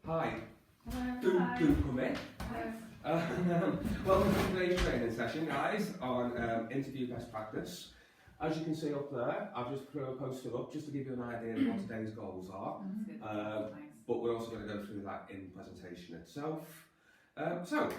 Hi, Hello. do come in. Hello. Welcome to today's training session, guys, on interview best practice. As you can see up there, I've just posted up just to give you an idea of what today's goals are. That's good. Thanks. But we're also going to go through that in the presentation itself. So,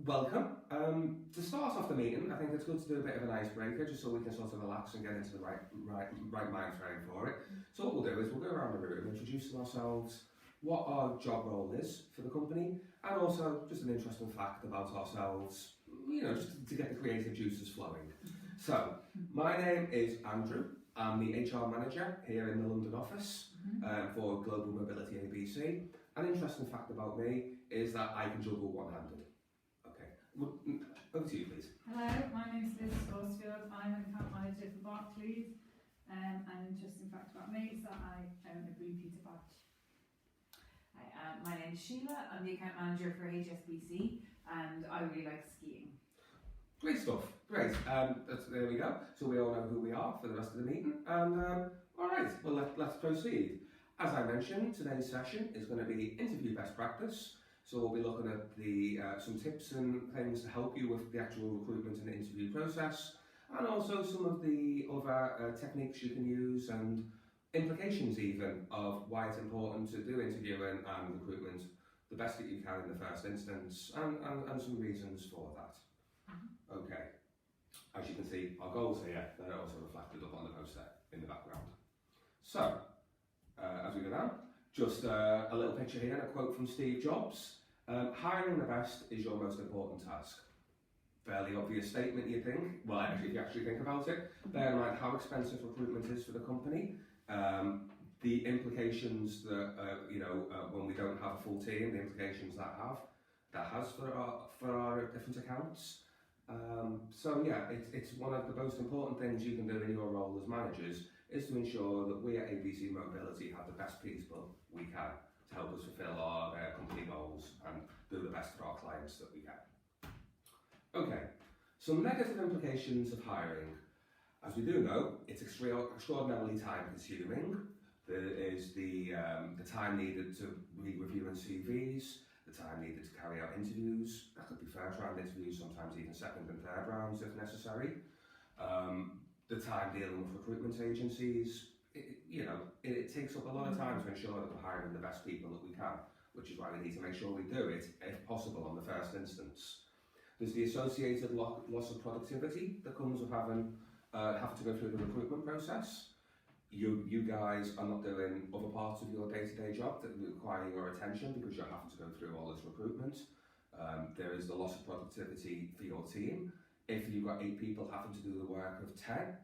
welcome. To start off the meeting, I think it's good to do a bit of an icebreaker just so we can sort of relax and get into the right mind frame for it. So what we'll do is we'll go around the room, introducing ourselves, what our job role is for the company, and also just an interesting fact about ourselves, you know, just to get the creative juices flowing. So, my name is Andrew. I'm the HR manager here in the London office for Global Mobility ABC. An interesting fact about me is that I can juggle one-handed. Okay, over to you, please. Hello, my name's Liz Horsfield. I'm an account manager for Barclays. An interesting fact about me is that I own a Blue Peter badge. Hi, my name's Sheila. I'm the account manager for HSBC, and I really like skiing. Great stuff, great. There we go. So we all know who we are for the rest of the meeting. And all right, well let's proceed. As I mentioned, today's session is going to be interview best practice. So we'll be looking at the some tips and things to help you with the actual recruitment and interview process, and also some of the other techniques you can use and implications even of why it's important to do interviewing and recruitment the best that you can in the first instance, and some reasons for that. Okay, as you can see, our goals here, they're also reflected up on the poster in the background. So, as we go down, just a little picture here, and a quote from Steve Jobs. Hiring the best is your most important task. Fairly obvious statement, you think. Well, actually, if you actually think about it, bear in mind how expensive recruitment is for the company. The implications that when we don't have a full team, the implications that has for our different accounts. So yeah, it's one of the most important things you can do in your role as managers is to ensure that we at ABC Mobility have the best people we can to help us fulfil our company goals and do the best for our clients that we can. Okay, some negative implications of hiring. As we do know, it's extraordinarily time consuming. There is the time needed to read reviewing CVs, the time needed to carry out interviews. That could be first round interviews, sometimes even second and third rounds if necessary. The time dealing with recruitment agencies, it takes up a lot of time to ensure that we're hiring the best people that we can, which is why we need to make sure we do it, if possible, on the first instance. There's the associated loss of productivity that comes with having to go through the recruitment process. You guys are not doing other parts of your day-to-day job that require your attention because you're having to go through all this recruitment. There is the loss of productivity for your team. If you've got 8 people having to do the work of 10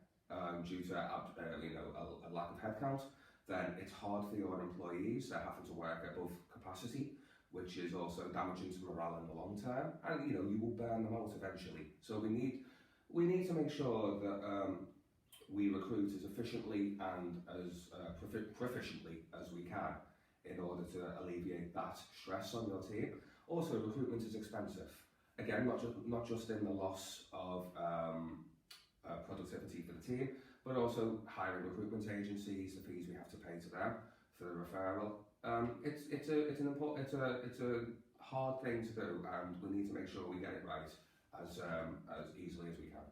due to a lack of headcount, then it's hard for your employees. They're having to work above capacity, which is also damaging to morale in the long term, and you will burn them out eventually. So we need to make sure that we recruit as efficiently and as proficiently as we can in order to alleviate that stress on your team. Also, recruitment is expensive. Again, not just in the loss of productivity for the team, but also hiring recruitment agencies, the fees we have to pay to them for the referral. It's a hard thing to do, and we need to make sure we get it right as easily as we can.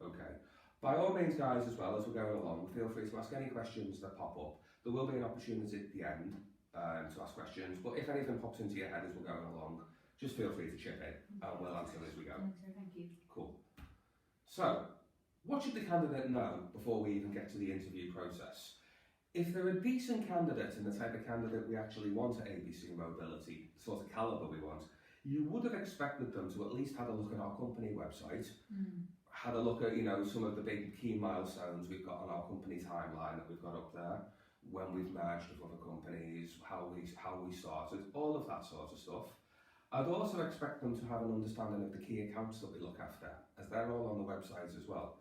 Okay. By all means, guys, as well as we're going along, feel free to ask any questions that pop up. There will be an opportunity at the end to ask questions, but if anything pops into your head as we're going along, just feel free to chip in, and we'll answer as we go. Thank you. Cool. So, what should the candidate know before we even get to the interview process? If they're a decent candidate and the type of candidate we actually want at ABC Mobility, the sort of calibre we want, you would have expected them to at least have a look at our company website, had a look at some of the big key milestones we've got on our company timeline that we've got up there, when we've merged with other companies, how we started, all of that sort of stuff. I'd also expect them to have an understanding of the key accounts that we look after, as they're all on the website as well.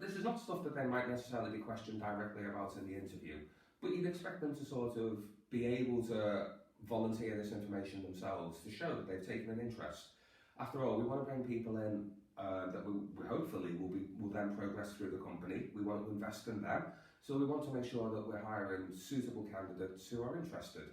This is not stuff that they might necessarily be questioned directly about in the interview, but you'd expect them to sort of be able to volunteer this information themselves to show that they've taken an interest. After all, we want to bring people in that we hopefully will then progress through the company. We want to invest in them, so we want to make sure that we're hiring suitable candidates who are interested.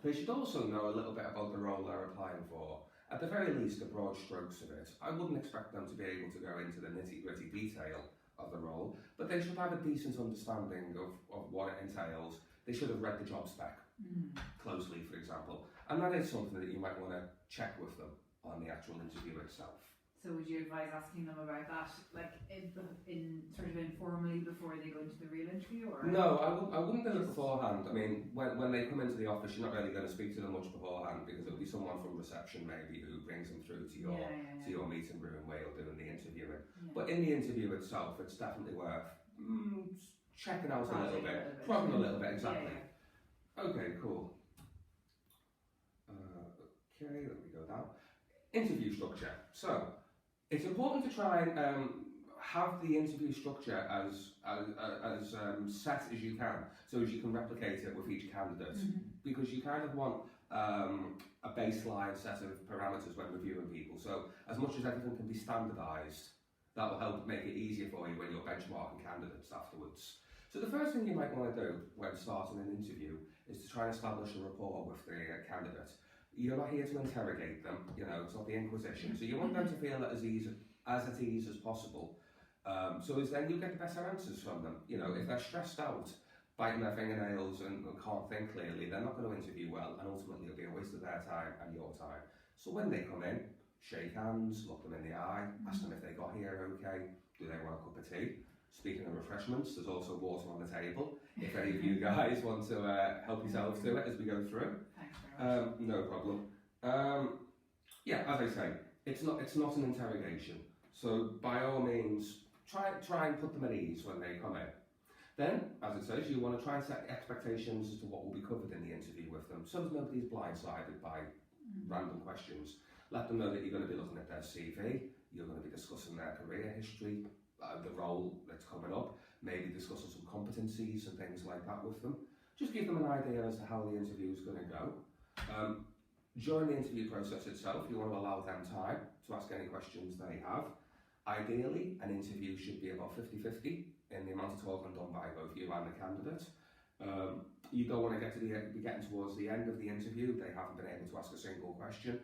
They should also know a little bit about the role they're applying for. At the very least, the broad strokes of it. I wouldn't expect them to be able to go into the nitty-gritty detail of the role, but they should have a decent understanding of what it entails. They should have read the job spec closely, for example, and that is something that you might want to check with them on the actual interview itself. So would you advise asking them about that, like in sort of informally before they go into the real interview, or? No, I wouldn't do it beforehand. I mean, when they come into the office, you're not really going to speak to them much beforehand because it'll be someone from reception maybe who brings them through to your meeting room where you're doing the interviewing. Yeah. But in the interview itself, it's definitely worth checking out a little bit, Prodding prodding a little bit, exactly. Yeah. Okay, cool. Okay, let me go down. Interview structure. So, it's important to try and have the interview structure as set as you can, so as you can replicate it with each candidate, because you kind of want a baseline set of parameters when reviewing people. So, as much as everything can be standardised, that will help make it easier for you when you're benchmarking candidates afterwards. So the first thing you might want to do when starting an interview is to try and establish a rapport with the candidate. You're not here to interrogate them, you know, it's not the Inquisition, so you want them to feel as at ease as possible. So as then you get the better answers from them. You know, if they're stressed out, biting their fingernails and can't think clearly, they're not going to interview well, and ultimately it'll be a waste of their time and your time. So when they come in, shake hands, look them in the eye, ask them if they got here okay, do they want a cup of tea? Speaking of refreshments, there's also water on the table. If any of you guys want to help yourselves to it as we go through. Thanks very much. No problem. Yeah, as I say, it's not an interrogation. So by all means, try and put them at ease when they come in. Then, as it says, you want to try and set expectations as to what will be covered in the interview with them, so that nobody's blindsided by random questions. Let them know that you're going to be looking at their CV, you're going to be discussing their career history, the role that's coming up, maybe discussing some competencies and things like that with them. Just give them an idea as to how the interview is going to go. During the interview process itself, you want to allow them time to ask any questions they have. Ideally, an interview should be about 50-50 in the amount of talking done by both you and the candidate. You don't want to be getting towards the end of the interview, they haven't been able to ask a single question,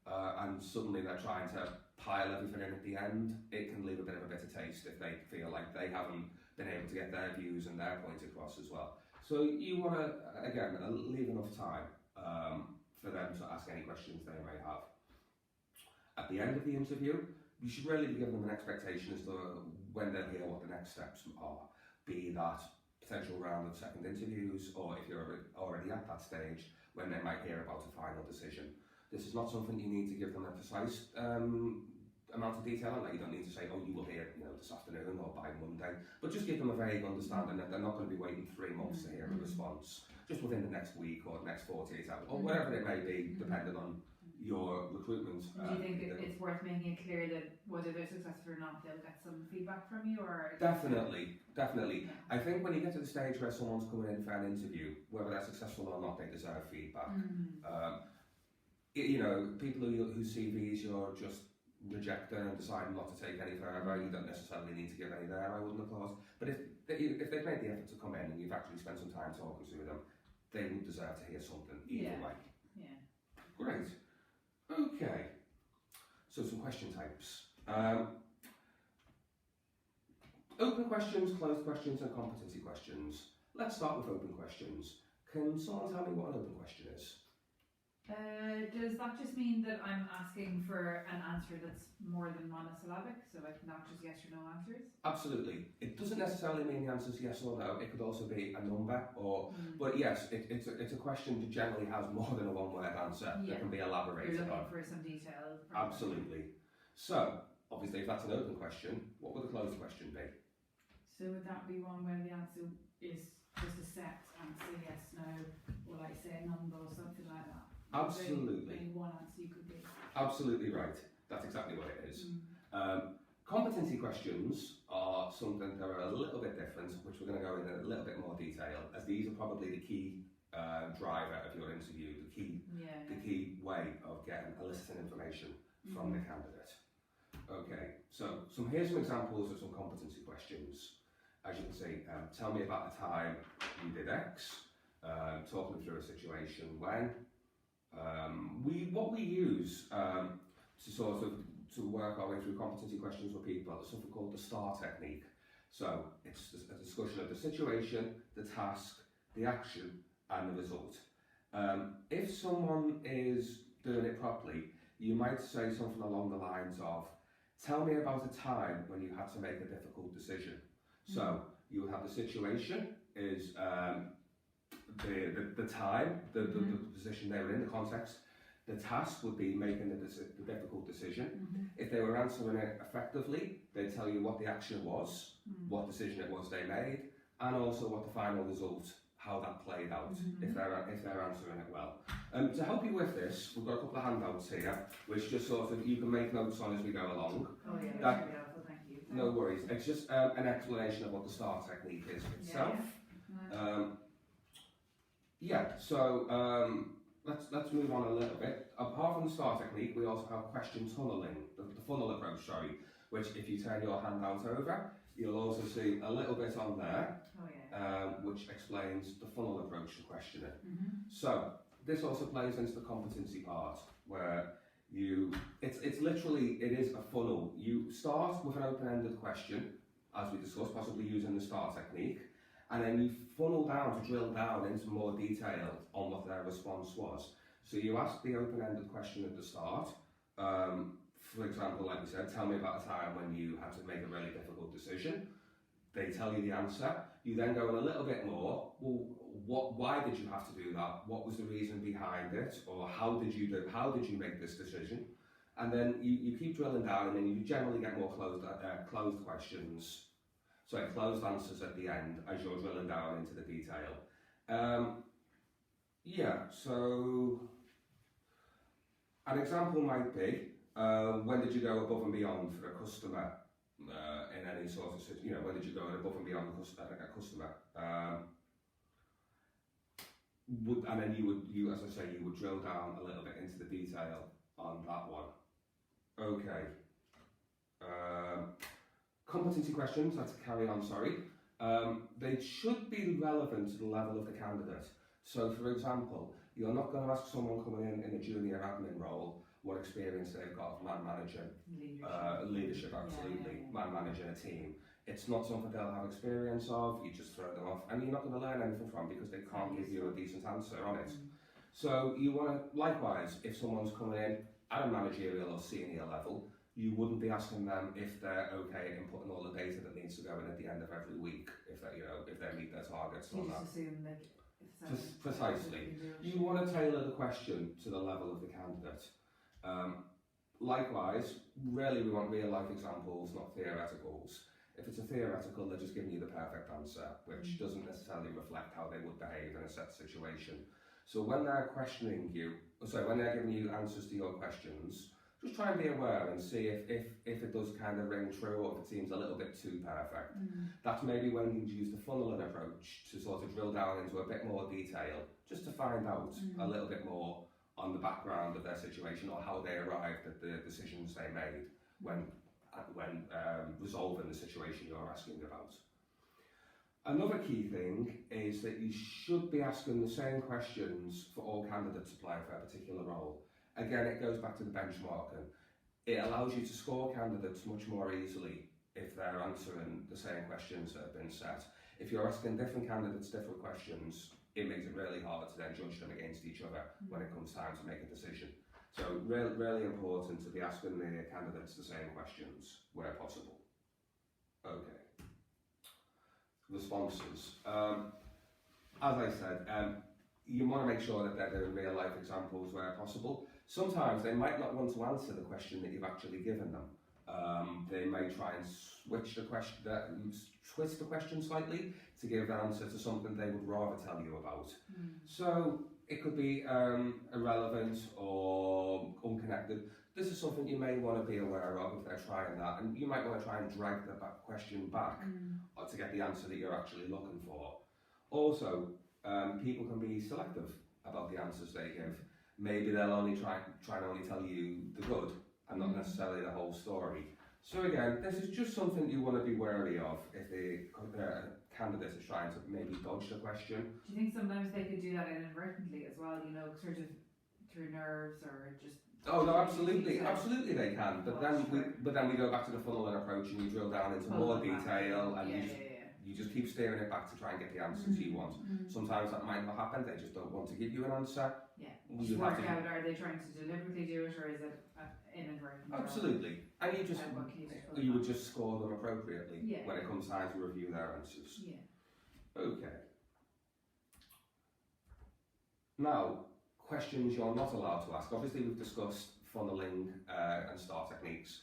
and suddenly they're trying to pile everything in at the end. It can leave a bit of a bitter taste if they feel like they haven't been able to get their views and their point across as well. So you want to, again, leave enough time for them to ask any questions they may have. At the end of the interview, you should really be giving them an expectation as to when they'll hear what the next steps are, be that potential round of second interviews, or if you're already at that stage, when they might hear about a final decision. This is not something you need to give them a precise amount of detail on. Like, you don't need to say, oh, you will hear, you know, this afternoon or by Monday, but just give them a vague understanding that they're not going to be waiting 3 months to hear a response, just within the next week or the next 48 hours, or whatever it may be, depending on your recruitment. Do you think it's worth making it clear that whether they're successful or not, they'll get some feedback from you, or? Definitely. Yeah. I think when you get to the stage where someone's coming in for an interview, whether they're successful or not, they deserve feedback. You know, people whose CVs you're just rejecting and deciding not to take any further, you don't necessarily need to give any there, I wouldn't have thought. But if they've made the effort to come in and you've actually spent some time talking to them, they would deserve to hear something either way. Yeah. Great. Okay. So some question types. Open questions, closed questions, and competency questions. Let's start with open questions. Can someone tell me what an open question is? Does that just mean that I'm asking for an answer that's more than monosyllabic, so like not just yes or no answers? Absolutely. It doesn't necessarily mean the answer is yes or no. It could also be a number, or but yes, it's a question that generally has more than a one-word answer that can be elaborated You're looking on. for some detail. Absolutely. So obviously, if that's an open question, what would the closed question be? So would that be one where the answer is just a set answer, yes, no, or like say a number or something like that? Absolutely. Only one answer you could give. Absolutely right. That's exactly what it is. Competency questions are something that are a little bit different, which we're going to go in a little bit more detail, as these are probably the key driver of your interview, the key way of eliciting information from the candidate. Okay, so here's some examples of some competency questions. As you can see, tell me about the time you did X. talking through a situation when. What we use to sort of to work our way through competency questions with people is something called the STAR technique. So it's a discussion of the situation, the task, the action, and the result. If someone is doing it properly, you might say something along the lines of, tell me about a time when you had to make a difficult decision. So you have the situation is the time, the position they were in, the context. The task would be making the difficult decision. If they were answering it effectively, they'd tell you what the action was, what decision it was they made, and also what the final result, how that played out, if they're answering it well. To help you with this, we've got a couple of handouts here, which just sort of you can make notes on as we go along. Oh yeah, That- that's really helpful, thank you. No worries. It's just an explanation of what the STAR technique is itself. So let's move on a little bit. Apart from the STAR technique, we also have question tunneling, the funnel approach, sorry, which if you turn your handout over, you'll also see a little bit on there, Oh yeah. which explains the funnel approach to questioning. So this also plays into the competency part, where it's literally, it is a funnel. You start with an open-ended question, as we discussed, possibly using the STAR technique, and then you funnel down to drill down into more detail on what their response was. So you ask the open-ended question at the start. For example, like we said, tell me about a time when you had to make a really difficult decision. They tell you the answer. You then go in a little bit more. Well, why did you have to do that? What was the reason behind it? Or how did you make this decision? And then you keep drilling down, and then you generally get more closed questions. So closed answers at the end as you're drilling down into the detail. So an example might be, when did you go above and beyond for a customer in any sort of, when did you go above and beyond a customer? And then you, as I say, you would drill down a little bit into the detail on that one. Okay. Competency questions, let's carry on, sorry. They should be relevant to the level of the candidate. So, for example, you're not going to ask someone coming in a junior admin role what experience they've got of man managing. Leadership, absolutely. Man managing a team. It's not something they'll have experience of, you just throw them off, and you're not going to learn anything from because they can't give you a decent answer on it. So, you want to, likewise, if someone's coming in at a managerial or senior level, you wouldn't be asking them if they're okay in putting all the data that needs to go in at the end of every week, if they meet their targets or not. Just assume that Precisely. You want to tailor the question to the level of the candidate. Likewise, really we want real life examples, not theoreticals. If it's a theoretical, they're just giving you the perfect answer, which doesn't necessarily reflect how they would behave in a set situation. So when they're when they're giving you answers to your questions, just try and be aware and see if it does kind of ring true or if it seems a little bit too perfect. That's maybe when you use the funneling approach to sort of drill down into a bit more detail, just to find out a little bit more on the background of their situation or how they arrived at the decisions they made when resolving the situation you're asking about. Another key thing is that you should be asking the same questions for all candidates applying for a particular role. Again, it goes back to the benchmarking. It allows you to score candidates much more easily if they're answering the same questions that have been set. If you're asking different candidates different questions, it makes it really hard to then judge them against each other when it comes time to make a decision. So really important to be asking the candidates the same questions where possible. Okay. Responses. As I said, you want to make sure that they're doing real life examples where possible. Sometimes they might not want to answer the question that you've actually given them. They may try and switch the question, twist the question slightly to give the answer to something they would rather tell you about. So it could be irrelevant or unconnected. This is something you may want to be aware of if they're trying that, and you might want to try and drag the question back to get the answer that you're actually looking for. Also, people can be selective about the answers they give. Maybe they'll only try and only tell you the good and not necessarily the whole story. So again, this is just something you want to be wary of if the candidate is trying to maybe dodge the question. Do you think sometimes they could do that inadvertently as well, you know, sort of through nerves or just... Oh no, absolutely they can. But then we go back to the funnel and approach, and you drill down into more detail, and you just keep steering it back to try and get the answers you want. Sometimes that might not happen. They just don't want to give you an answer. Yeah. You Work have to, out, are they trying to deliberately do it, or is it inadvertent? absolutely, and you just And what can you do? you would just score them appropriately Yeah. when it comes time to review their answers. Yeah. Okay. Now, questions you're not allowed to ask. Obviously, we've discussed funneling and STAR techniques.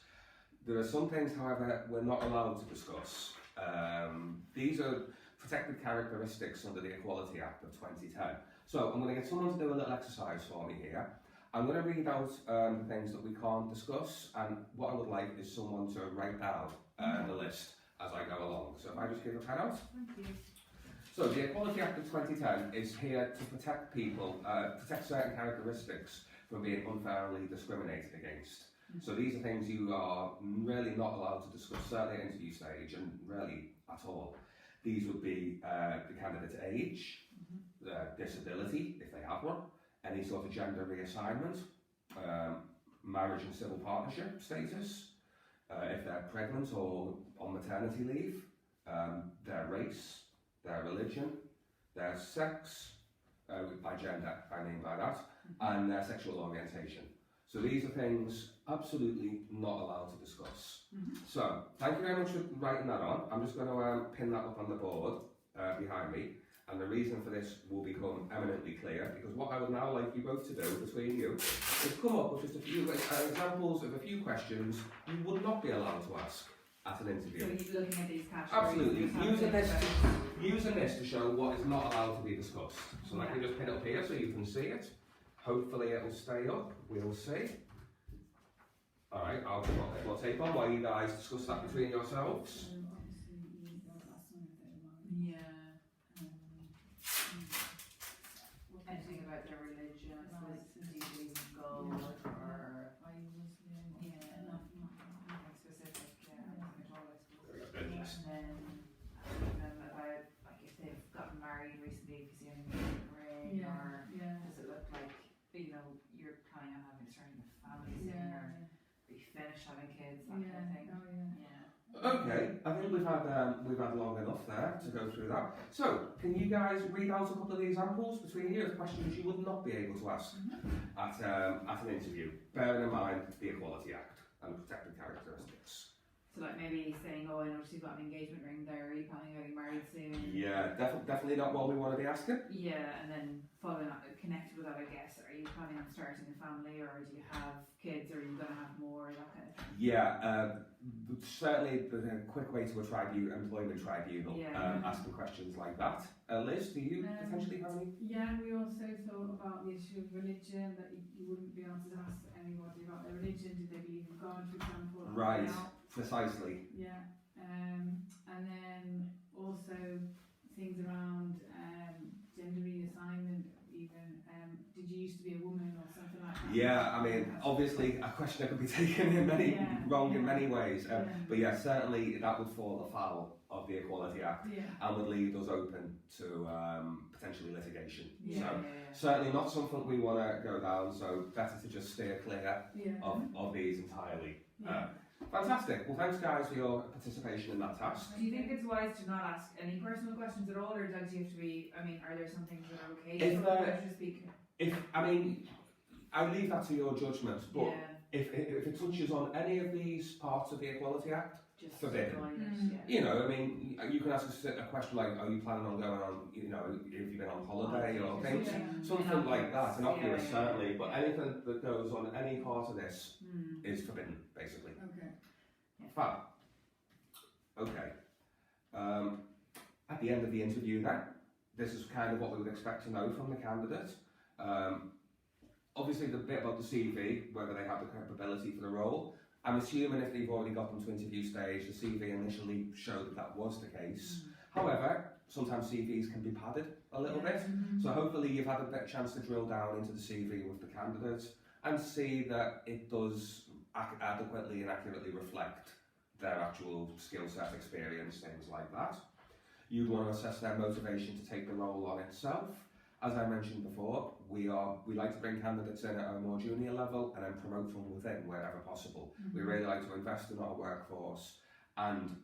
There are some things, however, we're not allowed to discuss. These are protected characteristics under the Equality Act of 2010. So I'm going to get someone to do a little exercise for me here. I'm going to read out the things that we can't discuss, and what I would like is someone to write down the list as I go along. So if I just give a pen out. Thank you. So the Equality Act of 2010 is here to protect people, protect certain characteristics from being unfairly discriminated against. So these are things you are really not allowed to discuss, certainly at interview stage, and really at all. These would be the candidate's age, their disability, if they have one, any sort of gender reassignment, marriage and civil partnership status, if they're pregnant or on maternity leave, their race, their religion, their sex, by gender, I mean by that, and their sexual orientation. So these are things absolutely not allowed to discuss. So, thank you very much for writing that on. I'm just going to pin that up on the board behind me, and the reason for this will become eminently clear, because what I would now like you both to do, between you, is come up with just a few examples of a few questions you would not be allowed to ask at an interview. So you're looking at these categories. Absolutely. you have Using this to show what is not allowed to be discussed. So I can just pin it up here so you can see it. Hopefully it'll stay up. We'll see. Alright, I'll put a little tape on while you guys discuss that between yourselves. Yeah. Anything about their religion, Right. do you believe in God, or Are you Muslim? Yeah. Nothing like specific, anything at all, I suppose. Very good. And then about, like, if they've gotten married recently, if you see anything in the ring, or does it look like, you know, you're planning on having a certain family soon, or are you finished having kids, that kind of thing. Yeah. Okay, I think we've had long enough there to go through that. So, can you guys read out a couple of the examples between you of questions you would not be able to ask at an interview, bearing in mind the Equality Act and protected characteristics? So like maybe saying, oh, I noticed you've got an engagement ring there, are you planning on getting married soon? Yeah, definitely not what we want to be asking. Yeah, and then following up, connected with that, I guess, are you planning on starting a family, or do you have kids, or are you going to have more, that kind of thing? Yeah, certainly a quick way to a employment tribunal, asking questions like that. Liz, do you potentially have any? Yeah, we also thought about the issue of religion, that you wouldn't be able to ask anybody about their religion. Did they believe in God, for example? or Right, not? precisely. Yeah, and then also things around gender reassignment, even. Did you used to be a woman or something like that? Yeah, I mean, obviously a question that could be taken in many ways. But yeah, certainly that would fall afoul of the Equality Act and would leave us open to potentially litigation. So certainly not something we want to go down, so better to just steer clear of these entirely. Fantastic. Well, thanks guys for your participation in that task. Do you think it's wise to not ask any personal questions at all, or does you have to be, I mean, are there some things that are okay to speak? I leave that to your judgment, but Yeah, if it touches on any of these parts of the Equality Act, just forbidden. avoid it, Mm. yeah. you know, I mean, you can ask a question like, are you planning on going on, you know, have you been on holiday or things, something like that, innocuous certainly, but anything that goes on any part of this is forbidden, basically. Okay. Fab. Okay. At the end of the interview then, this is kind of what we would expect to know from the candidate. Obviously the bit about the CV, whether they have the capability for the role. I'm assuming if they've already got them to interview stage, the CV initially showed that was the case. However, sometimes CVs can be padded a little bit. So hopefully you've had a bit chance to drill down into the CV with the candidate and see that it does adequately and accurately reflect their actual skill set, experience, things like that. You'd want to assess their motivation to take the role on itself. As I mentioned before, we like to bring candidates in at a more junior level and then promote from within wherever possible. We really like to invest in our workforce and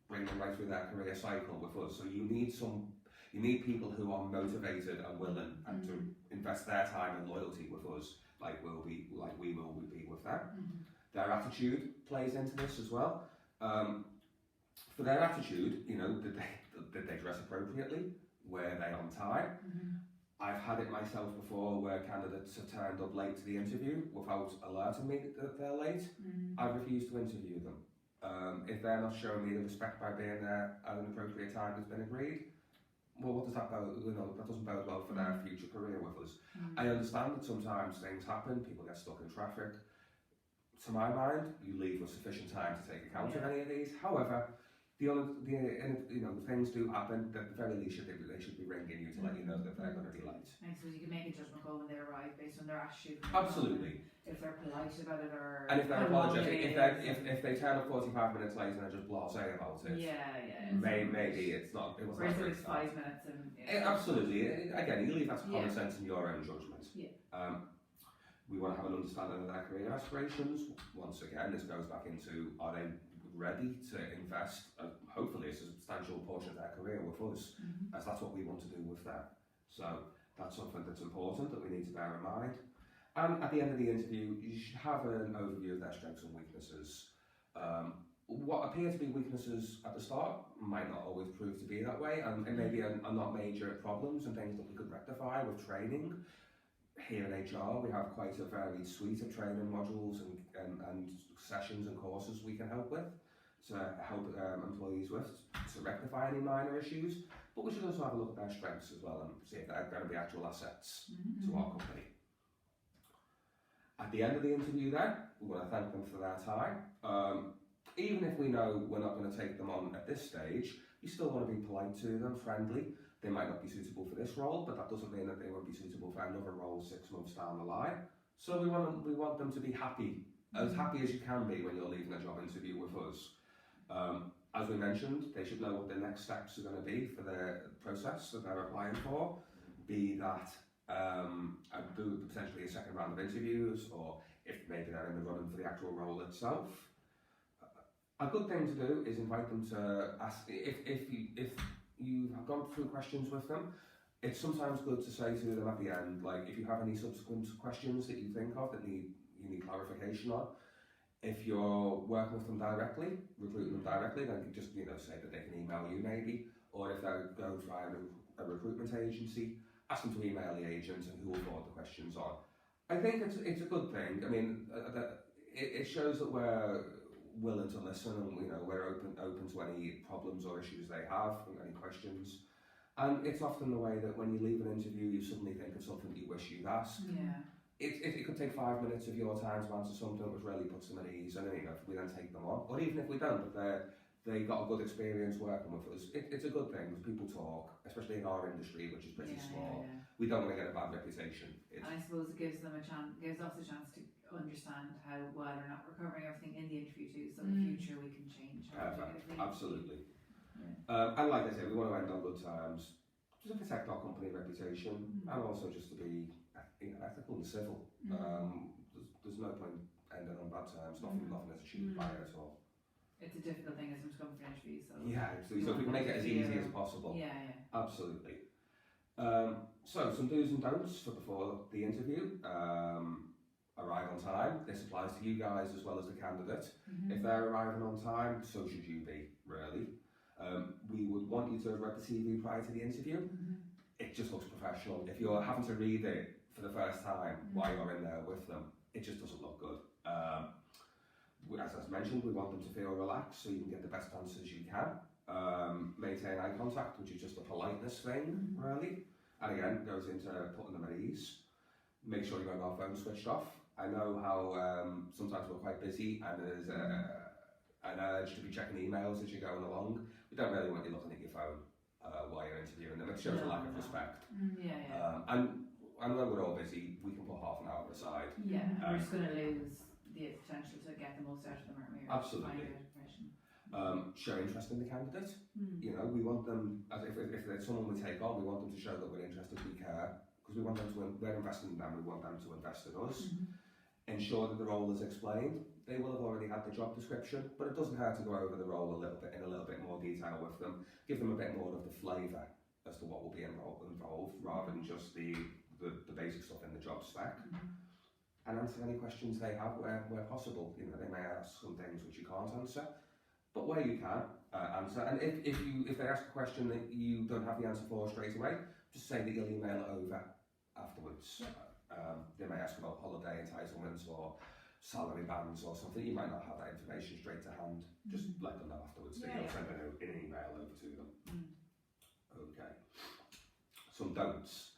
bring them right through their career cycle with us. So you need people who are motivated and willing and to invest their time and loyalty with us, like we will be with them. Their attitude plays into this as well. For their attitude, you know, did they dress appropriately? Were they on time? I've had it myself before where candidates have turned up late to the interview without alerting me that they're late. I've refused to interview them. If they're not showing me the respect by being there at an appropriate time that's been agreed, well, what does that bode? You know, that doesn't bode well for their future career with us. I understand that sometimes things happen, people get stuck in traffic. To my mind, you leave with sufficient time to take account of any of these. However, the things do happen. At the very least, they should be ringing you to let you know that they're going to be late. I suppose you can make a judgment call when they arrive based on their attitude. Absolutely. If they're polite about it or... And if they're apologetic, if they turn up 45 minutes late and are just blasé about it, maybe it's not... It wasn't Whereas if it's 5 minutes and... Absolutely. Again, you leave that to common sense and your own judgment. We want to have an understanding of their career aspirations. Once again, this goes back into, are they ready to invest, hopefully, a substantial portion of their career with us, as that's what we want to do with them. So that's something that's important that we need to bear in mind. And at the end of the interview, you should have an overview of their strengths and weaknesses. What appear to be weaknesses at the start might not always prove to be that way, and maybe are not major problems and things that we could rectify with training. Here in HR, we have quite a varied suite of training modules and sessions and courses we can help with, to help employees with, to rectify any minor issues. But we should also have a look at their strengths as well and see if they're going to be actual assets to our company. At the end of the interview then, we want to thank them for their time. Even if we know we're not going to take them on at this stage, we still want to be polite to them, friendly. They might not be suitable for this role, but that doesn't mean that they won't be suitable for another role 6 months down the line. So we want them to be happy as you can be when you're leaving a job interview with us. As we mentioned, they should know what the next steps are going to be for the process that they're applying for, be that potentially a second round of interviews, or if maybe they're in the running for the actual role itself. A good thing to do is invite them to ask, if you have gone through questions with them, it's sometimes good to say to them at the end, like, if you have any subsequent questions that you think of that you need clarification on, if you're working with them directly, recruiting them directly, then you just say that they can email you maybe, or if they're going via a recruitment agency, ask them to email the agent and who will forward the questions on. I think it's a good thing. I mean, it shows that we're willing to listen, and we're open to any problems or issues they have, and any questions. And it's often the way that when you leave an interview, you suddenly think of something that you wish you'd asked. It could take 5 minutes of your time to answer something which really puts them at ease, and if we then take them on, or even if we don't, but they got a good experience working with us, it's a good thing, because people talk, especially in our industry, which is pretty small. We don't want to get a bad reputation. And I suppose it gives us a chance to understand how well or not we're covering everything in the interview too, so in the future we can change. Perfect, absolutely. And like I said, we want to end on good terms, just to protect our company reputation, and also just to be ethical and civil. There's no point ending on bad terms. Nothing is achieved by it at all. It's a difficult thing as to come for an interview, so so if we can make it as easy as possible. Absolutely. So some do's and don'ts for before the interview. Arrive on time. This applies to you guys as well as the candidate. If they're arriving on time, so should you be, really. We would want you to have read the CV prior to the interview. It just looks professional. If you're having to read it for the first time while you're in there with them, it just doesn't look good. As I mentioned, we want them to feel relaxed so you can get the best answers you can. Maintain eye contact, which is just a politeness thing, really. And again, goes into putting them at ease. Make sure you have our phone switched off. I know how sometimes we're quite busy and there's an urge to be checking emails as you're going along. We don't really want you looking at your phone while you're interviewing them. It shows a lack of respect. And I know we're all busy. We can put half an hour aside. We're just going to lose the potential to get the most out of them, aren't we? Absolutely. Show interest in the candidate. You know, we want them, as if there's someone we take on, we want them to show that we're interested, we care, because we want them to, we're investing in them, we want them to invest in us. Ensure that the role is explained. They will have already had the job description, but it doesn't hurt to go over the role a little bit in a little bit more detail with them. Give them a bit more of the flavour as to what will be involved rather than just the basic stuff in the job spec. And answer any questions they have where possible. You know, they may ask some things which you can't answer, but where you can answer. And if they ask a question that you don't have the answer for straight away, just say that you'll email it over afterwards. They may ask about holiday entitlements or salary bands or something. You might not have that information straight to hand. Just let them know afterwards that you'll send an email over to them. Okay. Some don'ts.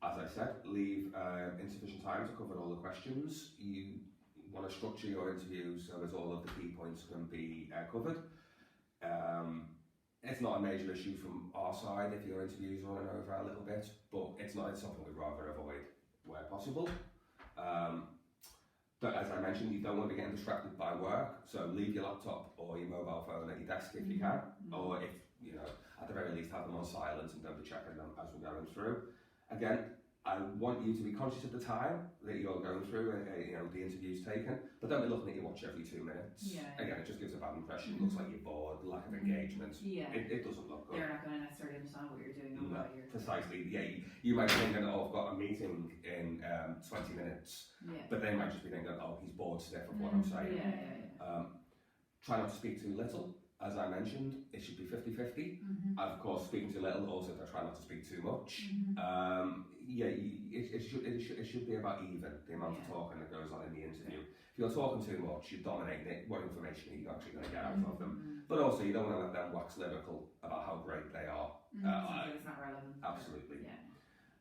As I said, leave insufficient time to cover all the questions. You want to structure your interview so that all of the key points can be covered. It's not a major issue from our side if your interview is running over a little bit, but it's something we'd rather avoid where possible. But as I mentioned, you don't want to be getting distracted by work, so leave your laptop or your mobile phone at your desk if you can, or if, you know, at the very least have them on silent and don't be checking them as we're going through. Again, I want you to be conscious of the time that you're going through and you know, the interview's taken, but don't be looking at your watch every 2 minutes. Again, it just gives a bad impression. It looks like you're bored, lack of engagement. It doesn't look good. They're not going to necessarily understand what you're doing or what you're... Precisely, you might be thinking, oh, I've got a meeting in 20 minutes, but they might just be thinking, oh, he's bored stiff of what I'm saying. Try not to speak too little. As I mentioned, it should be 50-50. Of course, speaking too little, also try not to speak too much. It should be about even, the amount of talking that goes on in the interview. If you're talking too much, you're dominating it. What information are you actually going to get out of them? But also, you don't want to let them wax lyrical about how great they are. It's not relevant. Absolutely.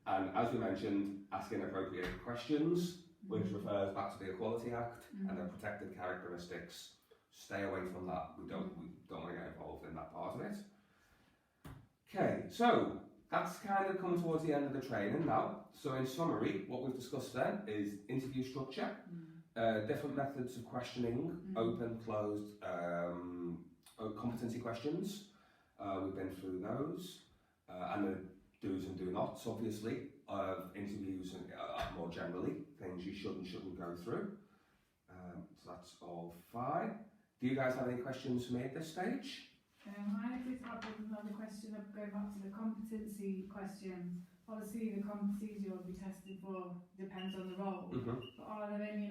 And as we mentioned, asking appropriate questions, which refers back to the Equality Act and the protected characteristics. Stay away from that. We don't want to get involved in that part of it. Okay, so that's kind of come towards the end of the training now. So in summary, what we've discussed then is interview structure, different methods of questioning, open, closed, competency questions. We've been through those, and the do's and do nots, obviously, of interviews and more generally, things you should and shouldn't go through. So that's all fine. Do you guys have any questions for me at this stage? I did have another question of going back to the competency questions. Obviously, the competencies you'll be tested for depends on the role. But are there any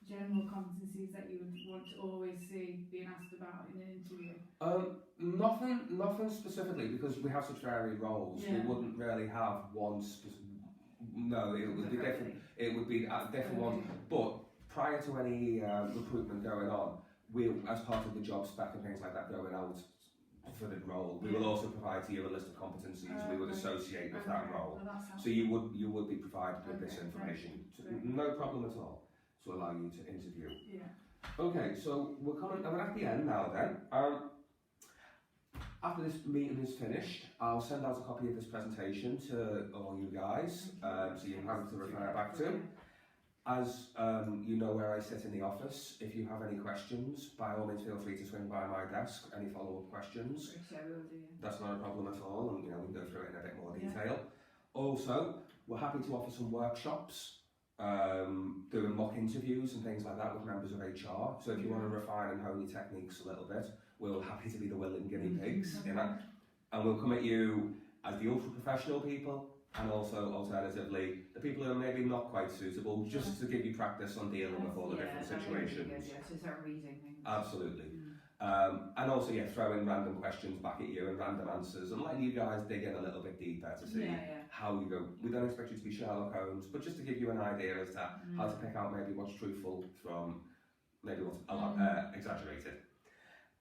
general competencies that you would want to always see being asked about in an interview? Nothing specifically, because we have such varied roles. We wouldn't really have one specific. No, it would be different. It would be different ones. But prior to any recruitment going on, we, as part of the job spec and things like that going out for the role, we will also provide to you a list of competencies we would associate with that role. So you would be provided with this information. No problem at all to allow you to interview. Okay, so we're at the end now then. After this meeting is finished, I'll send out a copy of this presentation to all you guys, so you have it to refer back to. As you know where I sit in the office, if you have any questions, by all means feel free to swing by my desk. Any follow-up questions? That's not a problem at all, and we can go through it in a bit more detail. Also, we're happy to offer some workshops, doing mock interviews and things like that with members of HR. So if you want to refine and hone your techniques a little bit, we're happy to be the willing guinea pigs in that. And we'll come at you as the ultra-professional people, and also alternatively the people who are maybe not quite suitable, just to give you practice on dealing with all the different situations. To start reading things. Absolutely. And also throw in random questions back at you and random answers and letting you guys dig in a little bit deeper to see how you go. We don't expect you to be Sherlock Holmes, but just to give you an idea as to how to pick out maybe what's truthful from maybe what's a lot exaggerated.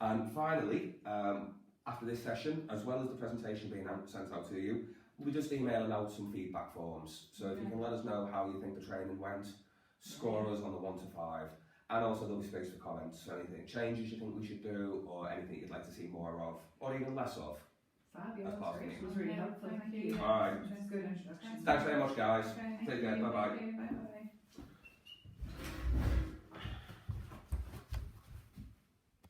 And finally, after this session, as well as the presentation being sent out to you, we'll be just emailing out some feedback forms. So if you can let us know how you think the training went, score us on the 1 to 5, and also there'll be space for comments. So anything changes you think we should do, or anything you'd like to see more of, or even less of. Fabulous. As part of the meeting. It was really helpful. Thank you. All right. That's good introduction. Thanks very much, guys. Okay, Take care. Bye-bye. Bye-bye.